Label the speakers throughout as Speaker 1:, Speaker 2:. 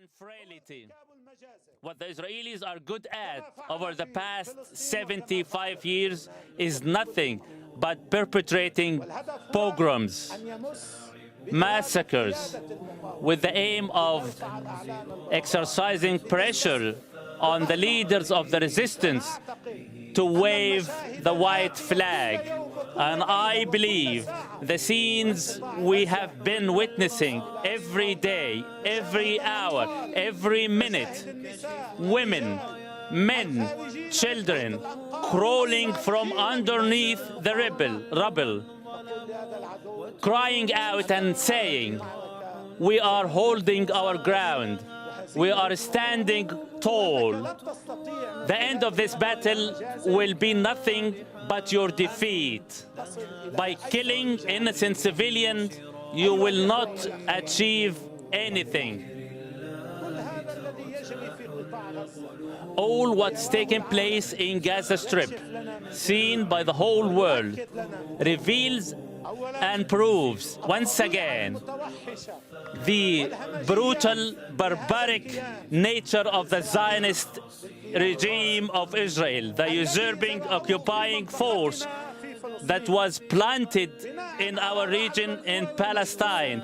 Speaker 1: and frailty. What the Israelis are good at over the past 75 years is nothing but perpetrating pogroms, massacres, with the aim of exercising pressure on the leaders of the resistance to wave the white flag. And I believe the scenes we have been witnessing every day, every hour, every minute, women, men, children crawling from underneath the rubble, crying out and saying, "We are holding our ground. We are standing tall. The end of this battle will be nothing but your defeat. By killing innocent civilians, you will not achieve anything." All what's taking place in Gaza Strip, seen by the whole world, reveals and proves once again the brutal, barbaric nature of the Zionist regime of Israel, the usurping, occupying force that was planted in our region in Palestine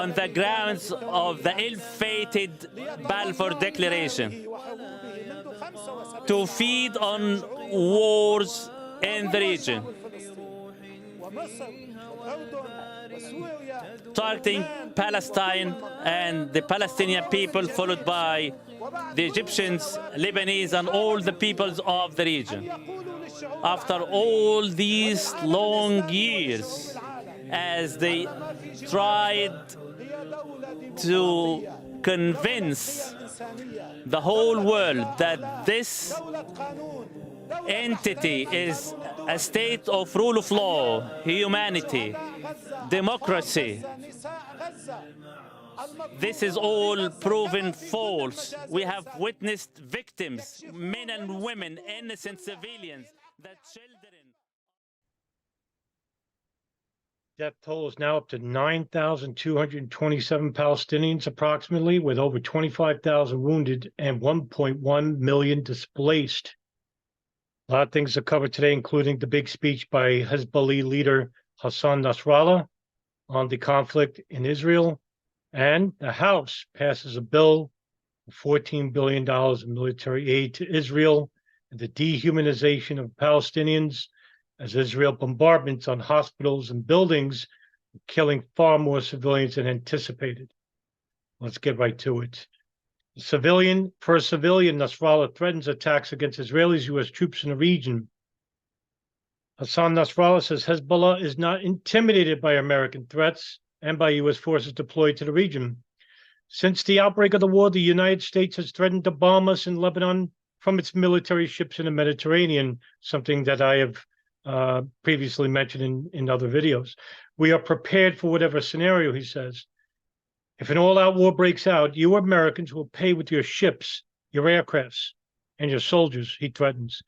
Speaker 1: on the grounds of the ill-fated Balfour Declaration, to feed on wars in the region, targeting Palestine and the Palestinian people, followed by the Egyptians, Lebanese, and all the peoples of the region. After all these long years, as they tried to convince the whole world that this entity is a state of rule of law, humanity, democracy, this is all proven false. We have witnessed victims, men and women, innocent civilians, the children.
Speaker 2: Death toll is now up to 9,227 Palestinians approximately, with over 25,000 wounded and 1.1 million displaced. A lot of things to cover today, including the big speech by Hezbollah leader Hassan Nasrallah on the conflict in Israel, and the House passes a bill for $14 billion in military aid to Israel and the dehumanization of Palestinians, as Israel bombardments on hospitals and buildings, killing far more civilians than anticipated. Let's get right to it. For a civilian, Nasrallah threatens attacks against Israelis, U.S. troops in the region. Hassan Nasrallah says Hezbollah is not intimidated by American threats and by U.S. forces deployed to the region. Since the outbreak of the war, the United States has threatened to bomb us in Lebanon from its military ships in the Mediterranean, something that I have previously mentioned in other videos. We are prepared for whatever scenario, he says. If an all-out war breaks out, you Americans will pay with your ships, your aircrafts, and your soldiers, he threatens.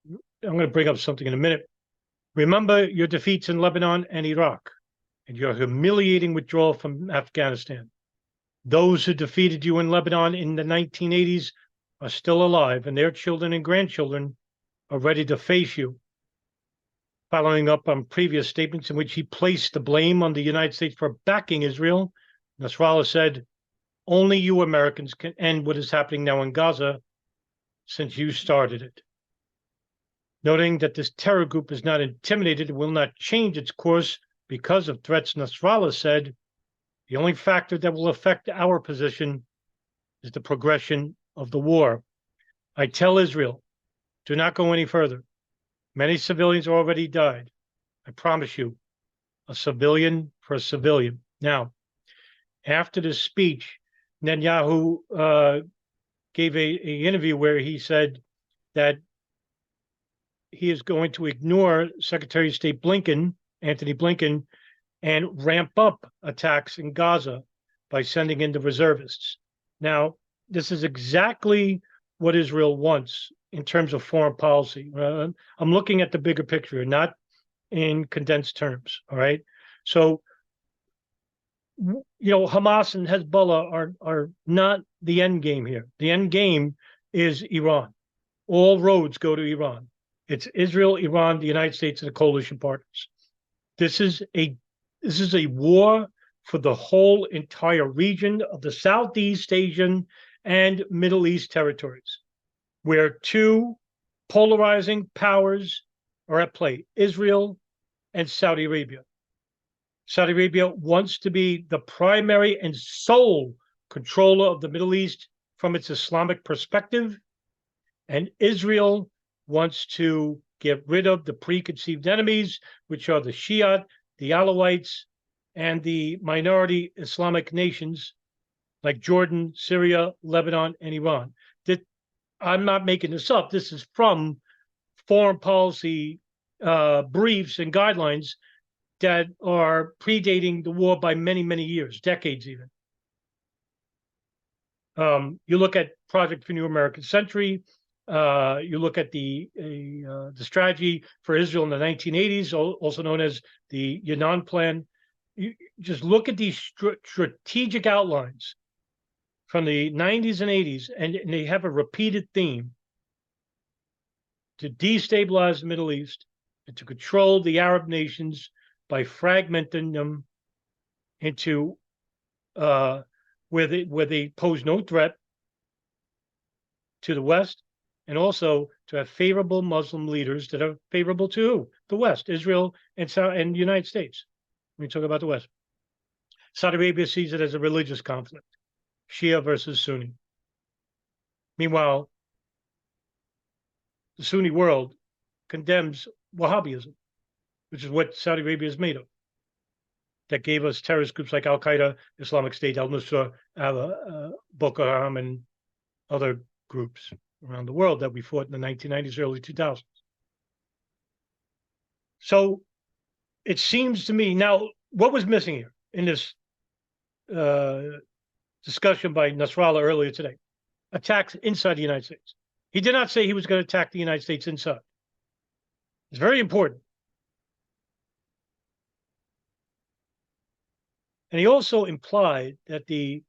Speaker 2: I'm going to bring up something in a minute. Remember your defeats in Lebanon and Iraq, and your humiliating withdrawal from Afghanistan. Those who defeated you in Lebanon in the 1980s are still alive, and their children and grandchildren are ready to face you. Following up on previous statements in which he placed the blame on the United States for backing Israel, Nasrallah said, "Only you Americans can end what is happening now in Gaza, since you started it." Noting that this terror group is not intimidated and will not change its course because of threats, Nasrallah said, "The only factor that will affect our position is the progression of the war. I tell Israel, do not go any further. Many civilians already died. I promise you, a civilian for a civilian." Now, after this speech, Netanyahu gave an interview where he said that he is going to ignore Secretary of State Anthony Blinken, and ramp up attacks in Gaza by sending in the reservists. Now, this is exactly what Israel wants in terms of foreign policy. I'm looking at the bigger picture, not in condensed terms, all right? So Hamas and Hezbollah are not the end game here. The end game is Iran. All roads go to Iran. It's Israel, Iran, the United States, and the coalition partners. This is a war for the whole entire region of the Southeast Asian and Middle East territories, where two polarizing powers are at play: Israel and Saudi Arabia. Saudi Arabia wants to be the primary and sole controller of the Middle East from its Islamic perspective, and Israel wants to get rid of the preconceived enemies, which are the Shiite, the Alawites, and the minority Islamic nations like Jordan, Syria, Lebanon, and Iran. I'm not making this up. This is from foreign policy briefs and guidelines that are predating the war by many, many years, decades even. You look at Project for New American Century. You look at the strategy for Israel in the 1980s, also known as the Yinon Plan. You just look at these strategic outlines from the 90s and 80s, and they have a repeated theme: to destabilize the Middle East and to control the Arab nations by fragmenting them into where they pose no threat to the West, and also to have favorable Muslim leaders that are favorable to the West, Israel and the United States. When we talk about the West, Saudi Arabia sees it as a religious conflict, Shia versus Sunni. Meanwhile, the Sunni world condemns Wahhabism, which is what Saudi Arabia is made of. That gave us terrorist groups like Al Qaeda, Islamic State, Al Nusra, Boko Haram, and other groups around the world that we fought in the 1990s, early 2000s. So it seems to me now, what was missing here in this discussion by Nasrallah earlier today? Attacks inside the United States. He did not say he was going to attack the United States inside. It's very important. And he also implied that the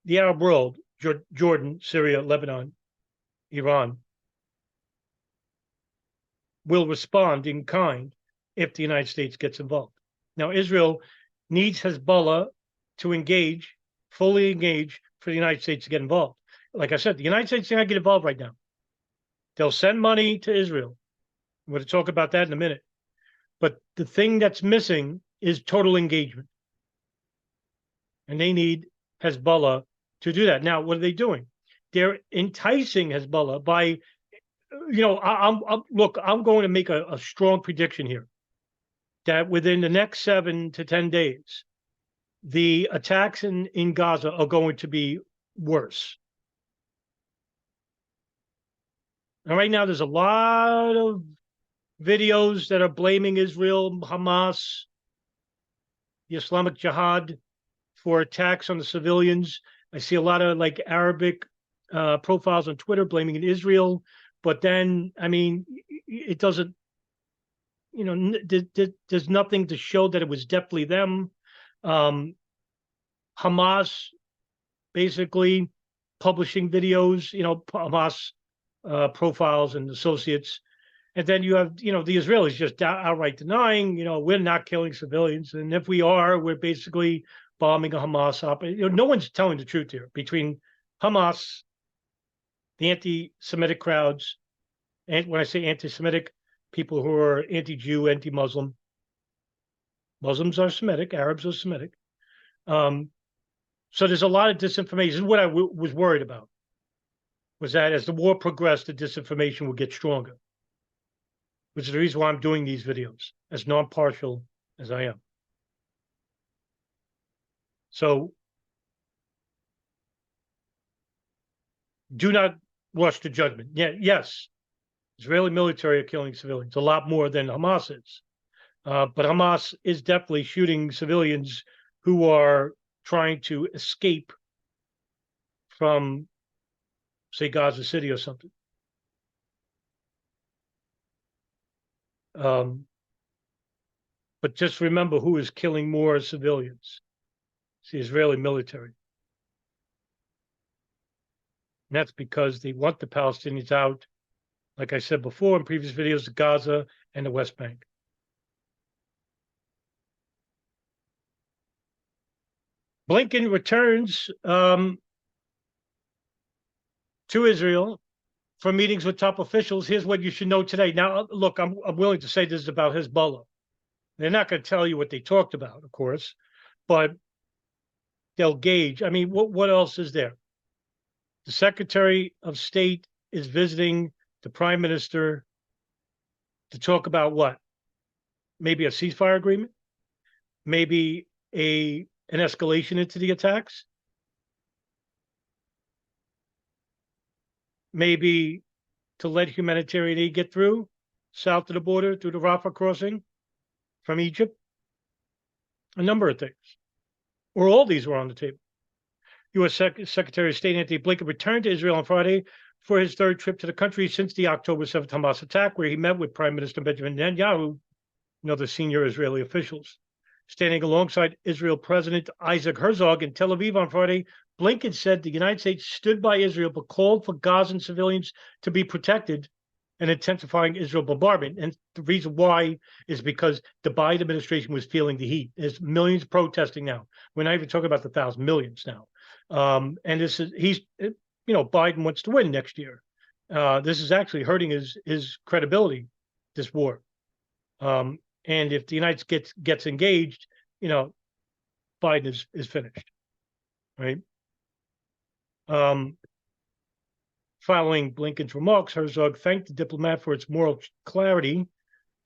Speaker 2: Arab world, Jordan, Syria, Lebanon, Iran, will respond in kind if the United States gets involved. Now, Israel needs Hezbollah to engage, fully engage, for the United States to get involved. Like I said, the United States cannot get involved right now. They'll send money to Israel. I'm going to talk about that in a minute. But the thing that's missing is total engagement. And they need Hezbollah to do that. Now, what are they doing? They're enticing Hezbollah by, I'm going to make a strong prediction here that within the next 7 to 10 days, the attacks in Gaza are going to be worse. And right now, there's a lot of videos that are blaming Israel, Hamas, the Islamic Jihad for attacks on the civilians. I see a lot of Arabic profiles on Twitter blaming Israel, but then, I mean, it doesn't, there's nothing to show that it was definitely them. Hamas basically publishing videos, Hamas profiles and associates. And then you have, the Israelis just outright denying, we're not killing civilians. And if we are, we're basically bombing a Hamas op. No one's telling the truth here between Hamas, the anti-Semitic crowds, and when I say anti-Semitic, people who are anti-Jew, anti-Muslim. Muslims are Semitic, Arabs are Semitic. So there's a lot of disinformation. This is what I was worried about, was that as the war progressed, the disinformation would get stronger, which is the reason why I'm doing these videos, as non-partial as I am. So do not rush to judgment. Yeah, yes, Israeli military are killing civilians, a lot more than Hamas is. But Hamas is definitely shooting civilians who are trying to escape from, say, Gaza City or something. But just remember who is killing more civilians. It's the Israeli military. And that's because they want the Palestinians out, like I said before in previous videos, to Gaza and the West Bank. Blinken returns to Israel for meetings with top officials. Here's what you should know today. Now, look, I'm willing to say this is about Hezbollah. They're not going to tell you what they talked about, of course, but they'll gauge. I mean, what else is there? The Secretary of State is visiting the Prime Minister to talk about what? Maybe a ceasefire agreement? Maybe an escalation into the attacks? Maybe to let humanitarian aid get through south of the border through the Rafah crossing from Egypt? A number of things. Or all these were on the table. U.S. Secretary of State Antony Blinken returned to Israel on Friday for his third trip to the country since the October 7th Hamas attack, where he met with Prime Minister Benjamin Netanyahu and other senior Israeli officials. Standing alongside Israel President Isaac Herzog in Tel Aviv on Friday, Blinken said the United States stood by Israel but called for Gazan civilians to be protected and intensifying Israel bombardment. And the reason why is because the Biden administration was feeling the heat. There's millions protesting now. We're not even talking about the thousands, millions now. And this is Biden wants to win next year. This is actually hurting his credibility, this war. And if the United States gets engaged, Biden is finished, right? Following Blinken's remarks, Herzog thanked the diplomat for its moral clarity.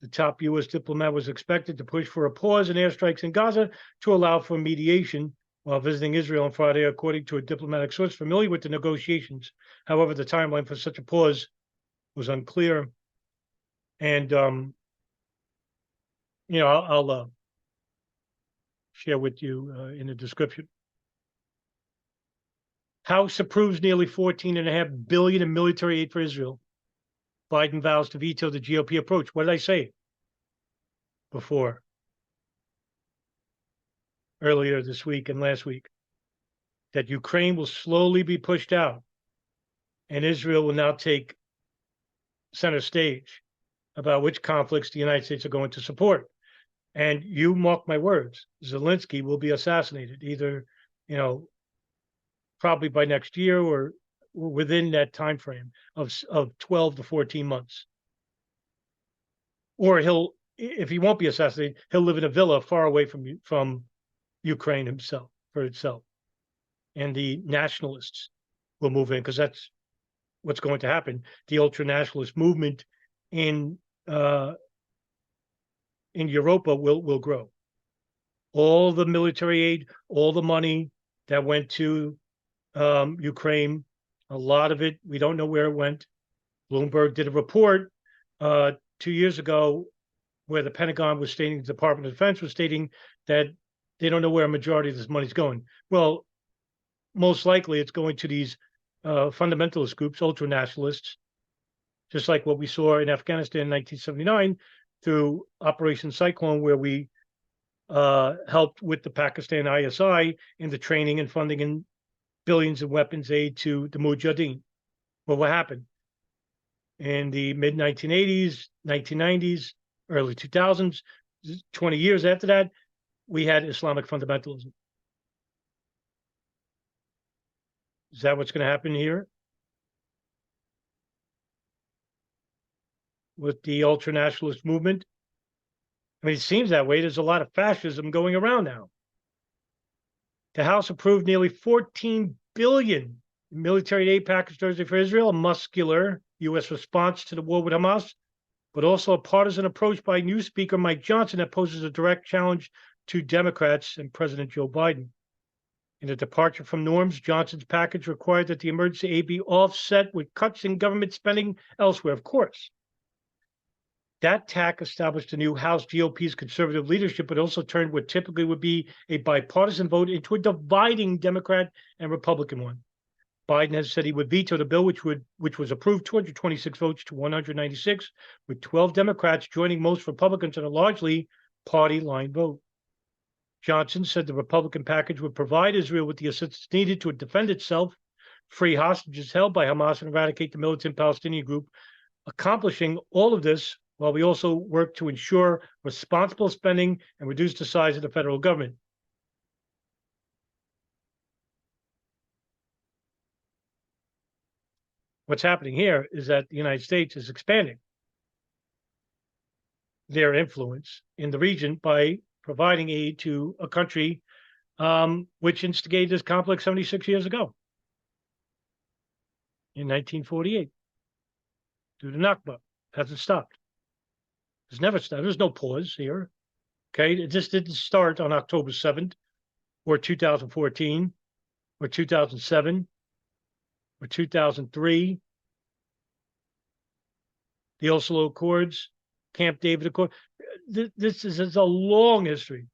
Speaker 2: The top U.S. diplomat was expected to push for a pause in airstrikes in Gaza to allow for mediation while visiting Israel on Friday, according to a diplomatic source familiar with the negotiations. However, the timeline for such a pause was unclear. And, I'll share with you in the description. House approves nearly $14.5 billion in military aid for Israel. Biden vows to veto the GOP approach. What did I say before? Earlier this week and last week, that Ukraine will slowly be pushed out and Israel will now take center stage about which conflicts the United States are going to support. And you mark my words, Zelensky will be assassinated, either, probably by next year or within that time frame of 12 to 14 months. Or if he won't be assassinated, he'll live in a villa far away from Ukraine itself. And the nationalists will move in, because that's what's going to happen. The ultra-nationalist movement in Europa will grow. All the military aid, all the money that went to Ukraine, a lot of it, we don't know where it went. Bloomberg did a report 2 years ago where the Pentagon was stating, the Department of Defense was stating that they don't know where a majority of this money's going. Well, most likely it's going to these fundamentalist groups, ultra-nationalists, just like what we saw in Afghanistan in 1979 through Operation Cyclone, where we helped with the Pakistan ISI in the training and funding and billions of weapons aid to the Mujahideen. Well, what happened? In the mid-1980s, 1990s, early 2000s, 20 years after that, we had Islamic fundamentalism. Is that what's going to happen here with the ultra-nationalist movement? I mean, it seems that way. There's a lot of fascism going around now. The House approved nearly $14 billion in military aid package Thursday for Israel, a muscular U.S. response to the war with Hamas, but also a partisan approach by new Speaker Mike Johnson that poses a direct challenge to Democrats and President Joe Biden. In a departure from norms, Johnson's package required that the emergency aid be offset with cuts in government spending elsewhere, of course. That tack established a new House GOP's conservative leadership, but also turned what typically would be a bipartisan vote into a dividing Democrat and Republican one. Biden has said he would veto the bill, which was approved 226 votes to 196, with 12 Democrats joining most Republicans in a largely party line vote. Johnson said the Republican package would provide Israel with the assistance needed to defend itself, free hostages held by Hamas, and eradicate the militant Palestinian group, accomplishing all of this while we also work to ensure responsible spending and reduce the size of the federal government. What's happening here is that the United States is expanding their influence in the region by providing aid to a country which instigated this conflict 76 years ago in 1948 due to Nakba. Hasn't stopped. It's never stopped. There's no pause here. Okay, it just didn't start on October 7th or 2014 or 2007 or 2003. The Oslo Accords, Camp David Accord. This is a long history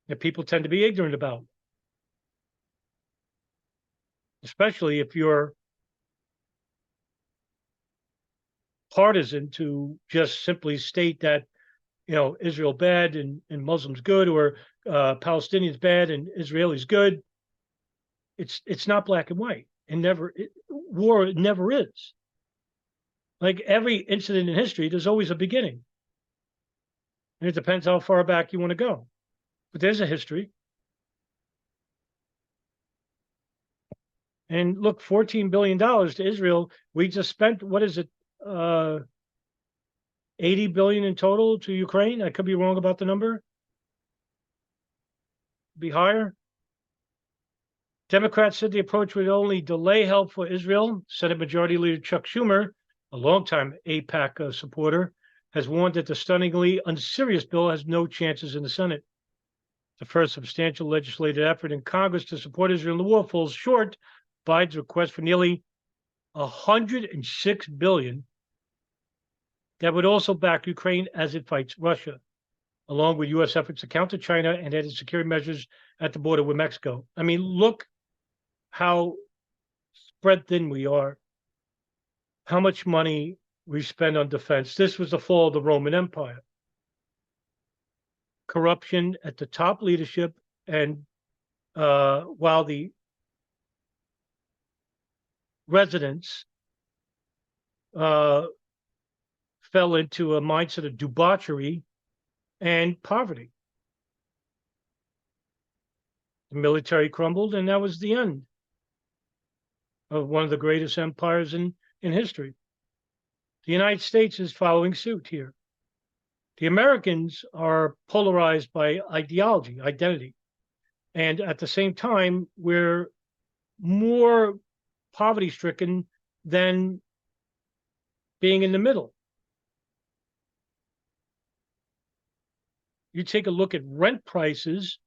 Speaker 2: that people tend to be ignorant about, especially if you're partisan to just simply state that, you know, Israel bad and Muslims good, or Palestinians bad and Israelis good. It's not black and white, and war never is. Like every incident in history, there's always a beginning. And it depends how far back you want to go. But there's a history. And look, $14 billion to Israel. We just spent, what is it, $80 billion in total to Ukraine? I could be wrong about the number. Be higher. Democrats said the approach would only delay help for Israel. Senate Majority Leader Chuck Schumer, a longtime AIPAC supporter, has warned that the stunningly unserious bill has no chances in the Senate. The first substantial legislative effort in Congress to support Israel in the war falls short. Biden's request for nearly $106 billion that would also back Ukraine as it fights Russia, along with U.S. efforts to counter China and added security measures at the border with Mexico. I mean, look how spread thin we are, how much money we spend on defense. This was the fall of the Roman Empire. Corruption at the top leadership, and while the residents fell into a mindset of debauchery and poverty. The military crumbled, and that was the end of one of the greatest empires in history. The United States is following suit here. The Americans are polarized by ideology, identity. And at the same time, we're more poverty-stricken than being in the middle. You take a look at rent prices,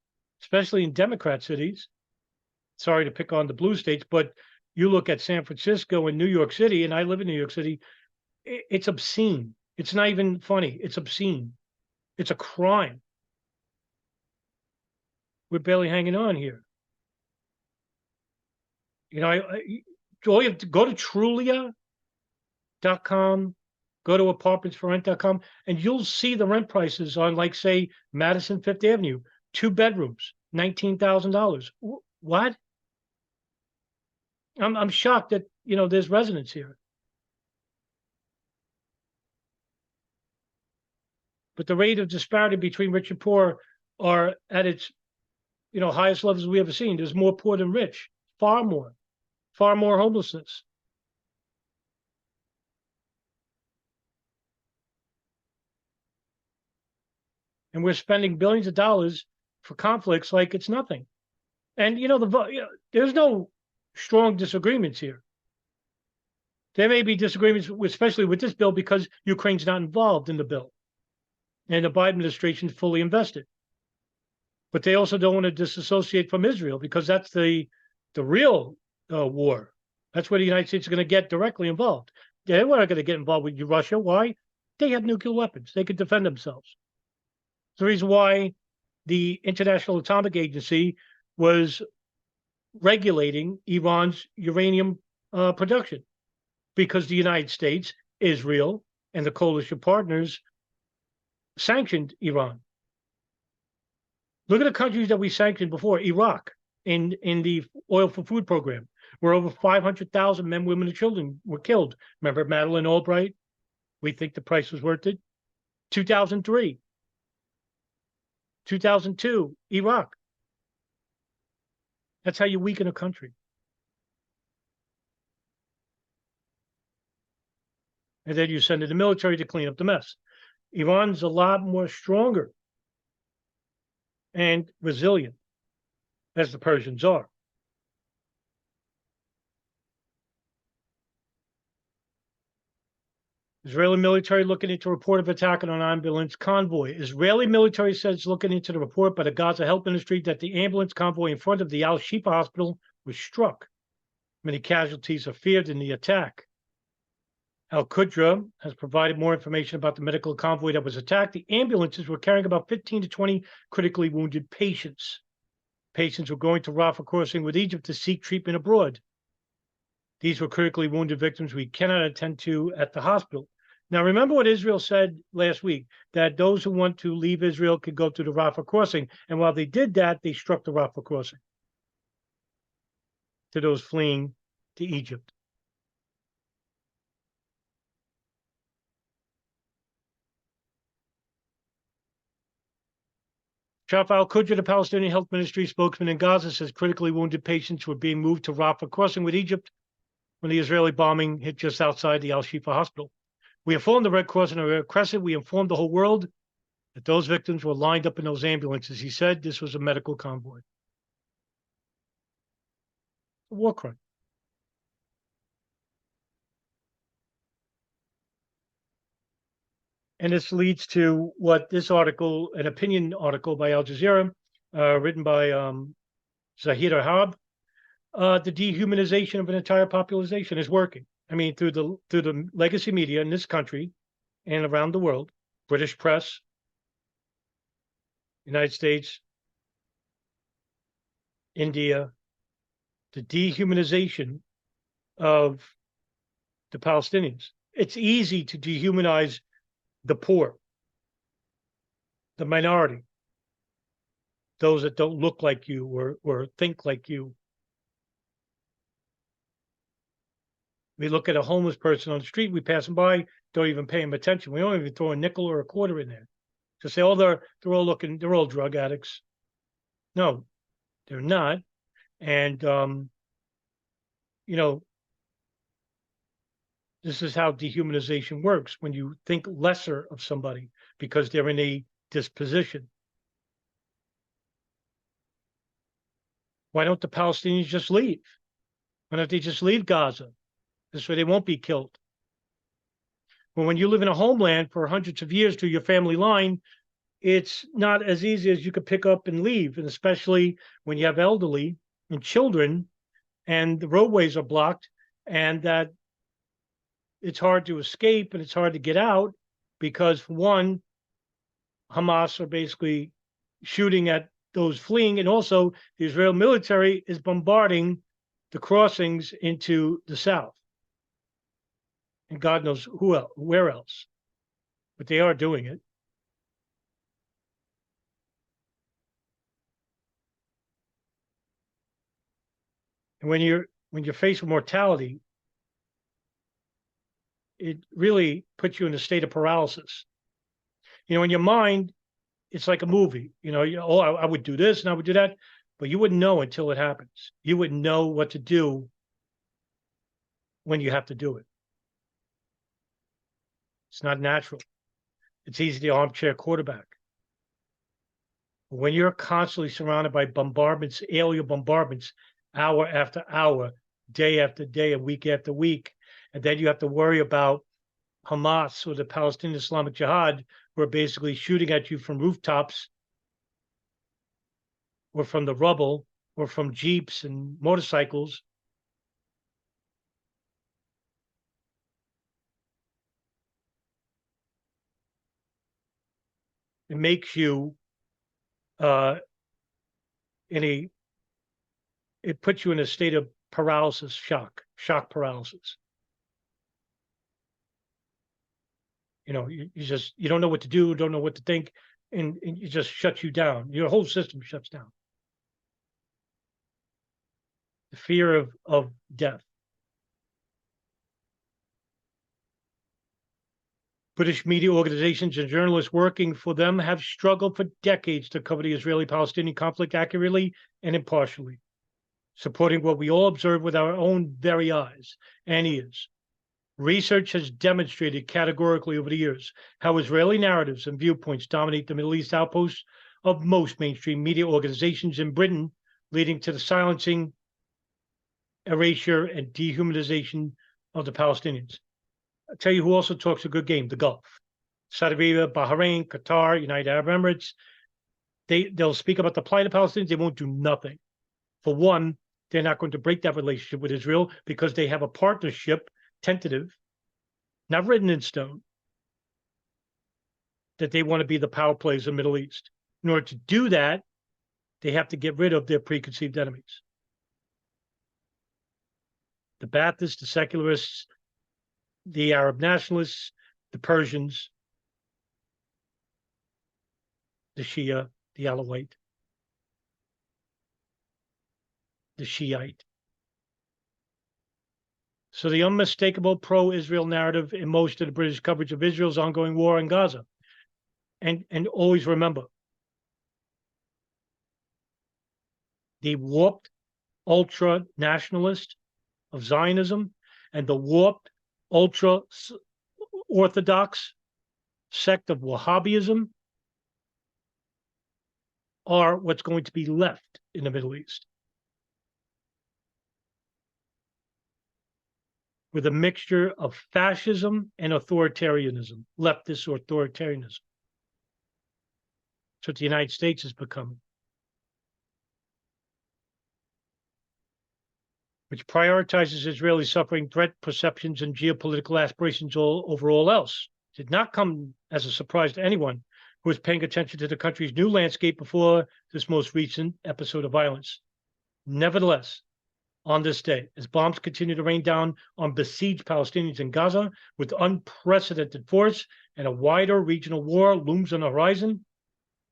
Speaker 2: especially in Democrat cities. Sorry to pick on the blue states, but you look at San Francisco and New York City, and I live in New York City, it's obscene. It's not even funny. It's obscene. It's a crime. We're barely hanging on here. You know, all you have to go to Trulia.com, go to apartmentsforrent.com, and you'll see the rent prices on, like, say, Madison Fifth Avenue, 2 bedrooms, $19,000. What? I'm shocked that, you know, there's residents here. But the rate of disparity between rich and poor are at its, you know, highest levels we ever seen. There's more poor than rich, far more homelessness. And we're spending billions of dollars for conflicts like it's nothing. And, you know, there's no strong disagreements here. There may be disagreements, especially with this bill, because Ukraine's not involved in the bill. And the Biden administration is fully invested. But they also don't want to disassociate from Israel, because that's the real war. That's where the United States is going to get directly involved. They're not going to get involved with Russia. Why? They have nuclear weapons. They could defend themselves. It's the reason why the International Atomic Agency was regulating Iran's uranium production, because the United States, Israel, and the coalition partners sanctioned Iran. Look at the countries that we sanctioned before. Iraq, in the oil for food program, where over 500,000 men, women, and children were killed. Remember Madeleine Albright? We think the price was worth it. 2003, 2002, Iraq. That's how you weaken a country. And then you send in the military to clean up the mess. Iran's a lot more stronger and resilient, as the Persians are. Israeli military looking into report of attack on an ambulance convoy. Israeli military says looking into the report by the Gaza Health Ministry that the ambulance convoy in front of the Al-Shifa hospital was struck. Many casualties are feared in the attack. Al-Qudra has provided more information about the medical convoy that was attacked. The ambulances were carrying about 15 to 20 critically wounded patients. Patients were going to Rafah crossing with Egypt to seek treatment abroad. These were critically wounded victims we cannot attend to at the hospital. Now, remember what Israel said last week, that those who want to leave Israel could go to the Rafah crossing. And while they did that, they struck the Rafah crossing to those fleeing to Egypt. Sharaf al-Qudra, the Palestinian Health Ministry spokesman in Gaza, says critically wounded patients were being moved to Rafah crossing with Egypt when the Israeli bombing hit just outside the Al-Shifa hospital. We informed the Red Cross and the Red Crescent. We informed the whole world that those victims were lined up in those ambulances. He said this was a medical convoy. A war crime. And this leads to what this article, an opinion article by Al Jazeera, written by Zahid Arhab, the dehumanization of an entire population is working. I mean, through the legacy media in this country and around the world, British press, United States, India, the dehumanization of the Palestinians. It's easy to dehumanize the poor, the minority, those that don't look like you or think like you. We look at a homeless person on the street, we pass them by, don't even pay them attention. We don't even throw a nickel or a quarter in there. Just say, oh, they're all drug addicts. No, they're not. And this is how dehumanization works, when you think lesser of somebody because they're in a disposition. Why don't the Palestinians just leave? Why don't they just leave Gaza? This way they won't be killed. Well, when you live in a homeland for hundreds of years through your family line, it's not as easy as you could pick up and leave. And especially when you have elderly and children and the roadways are blocked and that it's hard to escape and it's hard to get out because, for one, Hamas are basically shooting at those fleeing, and also the Israel military is bombarding the crossings into the south. And God knows where else, but they are doing it. And when you're faced with mortality, it really puts you in a state of paralysis. In your mind, it's like a movie. I would do this and I would do that, but you wouldn't know until it happens. You wouldn't know what to do when you have to do it. It's not natural. It's easy to armchair quarterback. But when you're constantly surrounded by bombardments, aerial bombardments, hour after hour, day after day, and week after week, and then you have to worry about Hamas or the Palestinian Islamic Jihad, who are basically shooting at you from rooftops or from the rubble or from Jeeps and motorcycles. It makes you it puts you in a state of paralysis, shock paralysis. You don't know what to do, don't know what to think. and it just shuts you down. Your whole system shuts down. The fear of death. British media organizations and journalists working for them have struggled for decades to cover the Israeli-Palestinian conflict accurately and impartially, supporting what we all observe with our own very eyes and ears. Research has demonstrated categorically over the years how Israeli narratives and viewpoints dominate the Middle East outposts of most mainstream media organizations in Britain, leading to the silencing, erasure, and dehumanization of the Palestinians. I'll tell you who also talks a good game: the Gulf. Saudi Arabia, Bahrain, Qatar, United Arab Emirates. They'll speak about the plight of Palestinians. They won't do nothing. For one, they're not going to break that relationship with Israel because they have a partnership, tentative, not written in stone, that they want to be the power players in the Middle East. In order to do that, they have to get rid of their preconceived enemies. The Baathists, the secularists, the Arab nationalists, the Persians, the Shia, the Alawite, the Shiite. So the unmistakable pro-Israel narrative in most of the British coverage of Israel's ongoing war in Gaza. And always remember, the warped ultra-nationalist of Zionism and the warped ultra-Orthodox sect of Wahhabism are what's going to be left in the Middle East, with a mixture of fascism and authoritarianism, leftist authoritarianism. That's what the United States is becoming, which prioritizes Israeli suffering, threat perceptions, and geopolitical aspirations over all else. It did not come as a surprise to anyone who was paying attention to the country's new landscape before this most recent episode of violence. Nevertheless, on this day, as bombs continue to rain down on besieged Palestinians in Gaza with unprecedented force and a wider regional war looms on the horizon,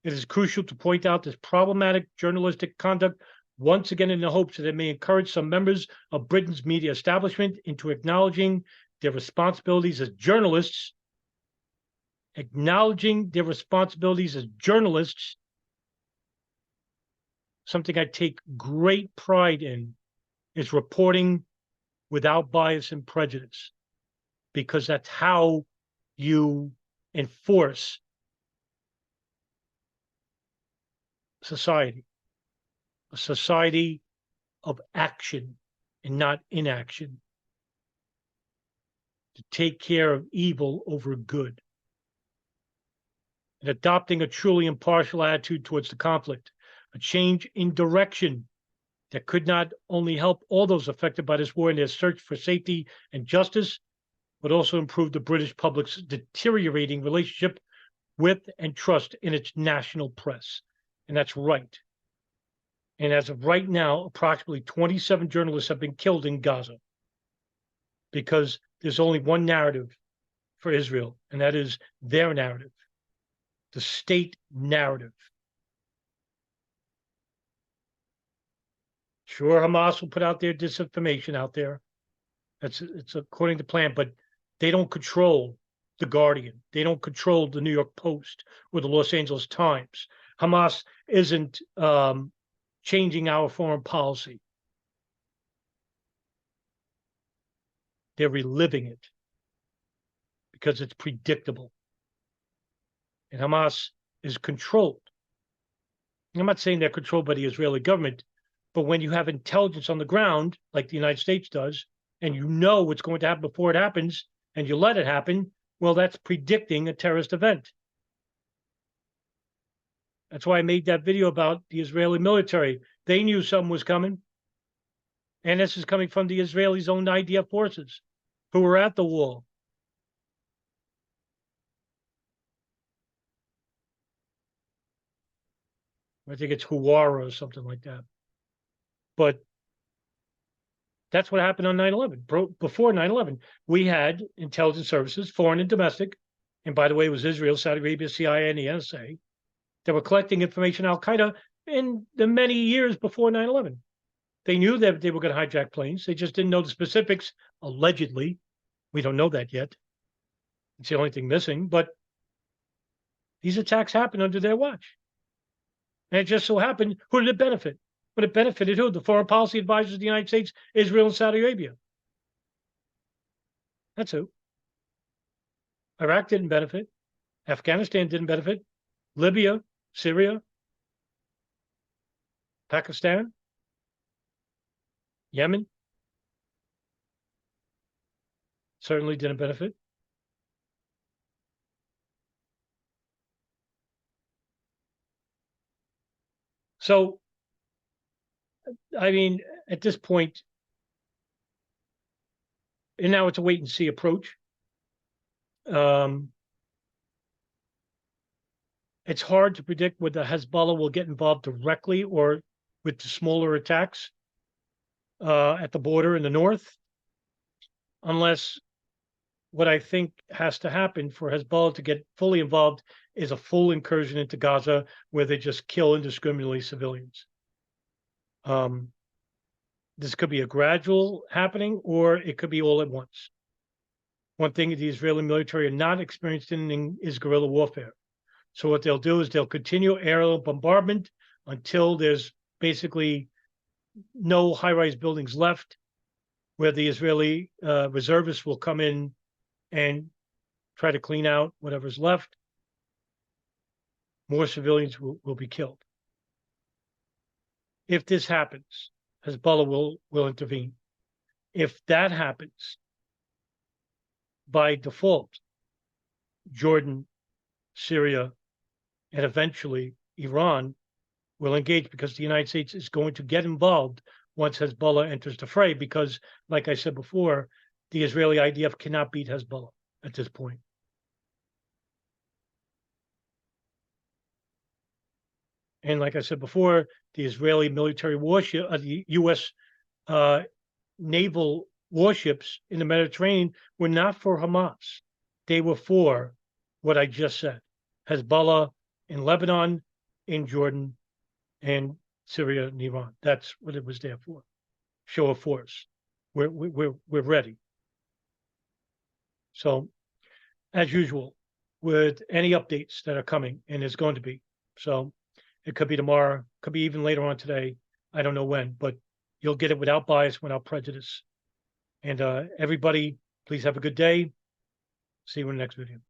Speaker 2: it is crucial to point out this problematic journalistic conduct once again in the hopes that it may encourage some members of Britain's media establishment into acknowledging their responsibilities as journalists, something I take great pride in is reporting without bias and prejudice, because that's how you enforce society, a society of action and not inaction, to take care of evil over good, and adopting a truly impartial attitude towards the conflict, a change in direction that could not only help all those affected by this war in their search for safety and justice, but also improve the British public's deteriorating relationship with and trust in its national press. And that's right. And as of right now, approximately 27 journalists have been killed in Gaza because there's only one narrative for Israel, and that is their narrative, the state narrative. Sure, Hamas will put out their disinformation out there. It's according to plan, but they don't control The Guardian. They don't control the New York Post or the Los Angeles Times. Hamas isn't changing our foreign policy. They're reliving it because it's predictable. And Hamas is controlled. I'm not saying they're controlled by the Israeli government, but when you have intelligence on the ground, like the United States does, and you know what's going to happen before it happens, and you let it happen, well, that's predicting a terrorist event. That's why I made that video about the Israeli military. They knew something was coming. And this is coming from the Israelis' own IDF forces who were at the wall. I think it's Huwara or something like that. But that's what happened on 9/11. Before 9/11, we had intelligence services, foreign and domestic. And by the way, it was Israel, Saudi Arabia, CIA, and the NSA. They were collecting information Al-Qaeda in the many years before 9/11. They knew that they were going to hijack planes. They just didn't know the specifics, allegedly. We don't know that yet. It's the only thing missing. But these attacks happened under their watch. And it just so happened, who did it benefit? But it benefited who? The foreign policy advisors of the United States, Israel, and Saudi Arabia. That's who. Iraq didn't benefit. Afghanistan didn't benefit. Libya, Syria, Pakistan, Yemen certainly didn't benefit. So, I mean, at this point, and now it's a wait and see approach. It's hard to predict whether Hezbollah will get involved directly or with the smaller attacks at the border in the north, unless what I think has to happen for Hezbollah to get fully involved is a full incursion into Gaza where they just kill indiscriminately civilians. This could be a gradual happening, or it could be all at once. One thing the Israeli military are not experienced in is guerrilla warfare. So what they'll do is they'll continue aerial bombardment until there's basically no high-rise buildings left, where the Israeli reservists will come in and try to clean out whatever's left. More civilians will be killed. If this happens, Hezbollah will intervene. If that happens, by default, Jordan, Syria, and eventually Iran will engage, because the United States is going to get involved once Hezbollah enters the fray, because, like I said before, the Israeli IDF cannot beat Hezbollah at this point. And like I said before, the Israeli military warship, the U.S. Naval warships in the Mediterranean were not for Hamas. They were for what I just said: Hezbollah in Lebanon, in Jordan, and Syria and Iran. That's what it was there for. Show of force. We're ready. So, as usual, with any updates that are coming, and there's going to be. So, it could be tomorrow, could be even later on today. I don't know when, but you'll get it without bias, without prejudice. And everybody, please have a good day. See you in the next video.